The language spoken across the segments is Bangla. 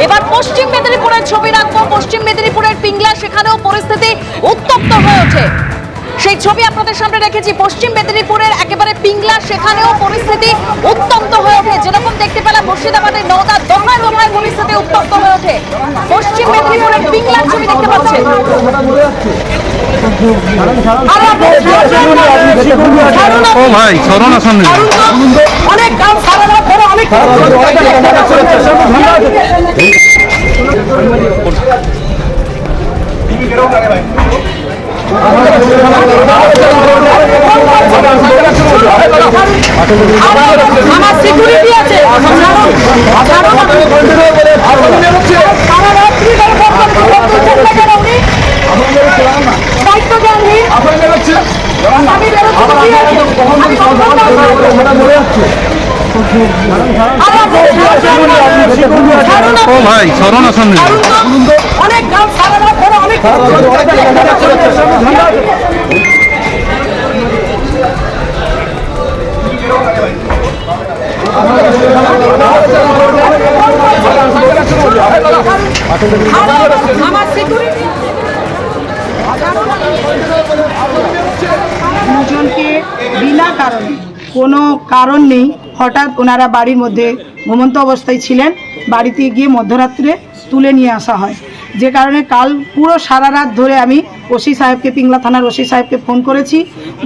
এবার পশ্চিম মেদিনীপুরের ছবি রাখবো। পশ্চিম মেদিনীপুরের পিংলা, সেখানেও পরিস্থিতি উত্তপ্ত হয়ে ওঠে। সেই ছবি আপনাদের সামনে রেখেছি। পশ্চিম মেদিনীপুরের একেবারে পিংলা, সেখানেও পরিস্থিতি উত্তপ্ত হয়ে ওঠে। যেরকম দেখতে পেলাম মুর্শিদাবাদের নওদা, দফায় দফায় পরিস্থিতি উত্তপ্ত হয়ে ওঠে। পশ্চিম মেদিনীপুরের পিংলার ছবি দেখতে পাচ্ছেন। ও ভাই করোনা সামনে অনেক কাম সারা রাত ধরে অনেক আমার সিকিউরিটি আছে, ও ভাই করোনা সামনে অনেক কাম সারা রাত ধরে অনেক আমার সিকিউরিটি দুজনকে বিনা কারণে, কোনো কারণ নেই, হঠাৎ ওনারা বাড়ির মধ্যে ঘুমন্ত অবস্থায় ছিলেন। বাড়িতে গিয়ে মধ্যরাত্রে তুলে নিয়ে আসা হয়, যে কারণে কাল পুরো সারা রাত ধরে আমি ওসি সাহেবকে, পিংলা থানার ওসি সাহেবকে ফোন করেছি।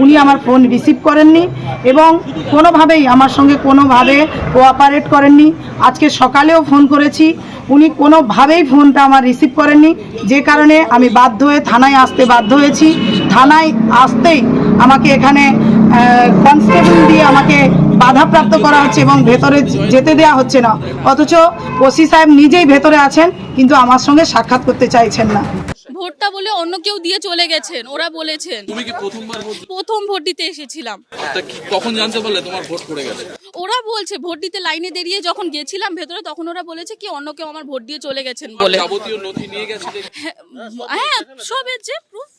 উনি আমার ফোন রিসিভ করেননি এবং কোনোভাবেই আমার সঙ্গে কোনোভাবে কোঅপারেট করেননি। আজকে সকালেও ফোন করেছি, উনি কোনোভাবেই ফোনটা আমার রিসিভ করেননি, যে কারণে আমি বাধ্য হয়ে থানায় আসতে বাধ্য হয়েছি। থানায় আসতেই আমাকে এখানে কনস্টেবল দিয়ে আমাকে বাধাপ্রাপ্ত করা হচ্ছে এবং ভেতরে যেতে দেওয়া হচ্ছে না। অথচ ওসি সাহেব নিজেই ভেতরে আছেন, কিন্তু আমার সঙ্গে সাক্ষাৎ করতে চাইছেন না। ভোটটা বলে অন্য কেউ দিয়ে চলে গেছেন, ওরা বলেছেন। তুমি কি প্রথমবার প্রথম ভোট দিতে এসেছিলাম। কখন জানতে পারলে তোমার ভোট পড়ে গেছে? ওরা বলছে ভোট দিতে লাইনে দাঁড়িয়ে যখন গেছিলাম ভেতরে, তখন ওরা বলেছে কি অন্য কেউ আমার ভোট দিয়ে চলে গেছেন বলে। যাবতীয় নথি নিয়ে গেছে? হ্যাঁ, সব এর যে প্রুফ,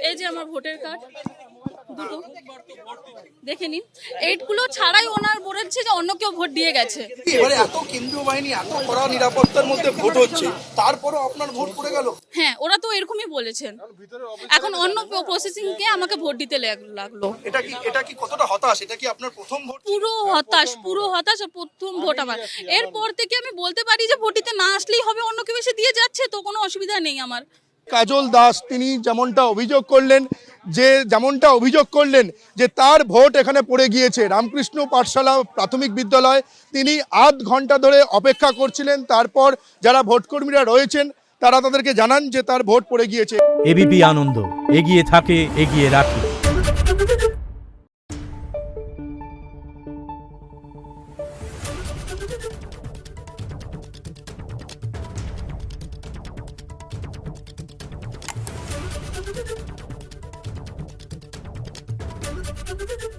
এই যে আমার ভোটার কার্ড দুটো দেখে নিন। এইগুলো ছাড়াই ওনার বলেছে যে অন্য কেউ ভোট দিয়ে গেছে। এবারে এত কেন্দ্রীয় বাহিনী, এত কড়া নিরাপত্তার মধ্যে ভোট হচ্ছে, তারপরও আপনার ভোট পড়ে গেল? হ্যাঁ, ওরা তো এরকমই বলেছেন। এখন অন্য প্রসেসিং কে আমাকে ভোট দিতে লাগলো। এটা কি কতটা হতাশ? এটা কি আপনার প্রথম ভোট? পুরো হতাশ আর প্রথম ভোট আমার। এরপর থেকে আমি বলতে পারি যে ভোট দিতে না আসলেই হবে, অন্য কেউ এসে দিয়ে যাচ্ছে, তো কোনো অসুবিধা নেই আমার। কাজল দাস তিনি যেমনটা অভিযোগ করলেন যে তার ভোট এখানে পড়ে গিয়েছে। রামকৃষ্ণ পাঠশালা প্রাথমিক বিদ্যালয় তিনি আধ ঘন্টা ধরে অপেক্ষা করছিলেন। তারপর যারা ভোটকর্মীরা রয়েছেন তারা তাদেরকে জানান যে তার ভোট পড়ে গিয়েছে। এবিপি আনন্দ, এগিয়ে থাকে, এগিয়ে রাখে। Thank you.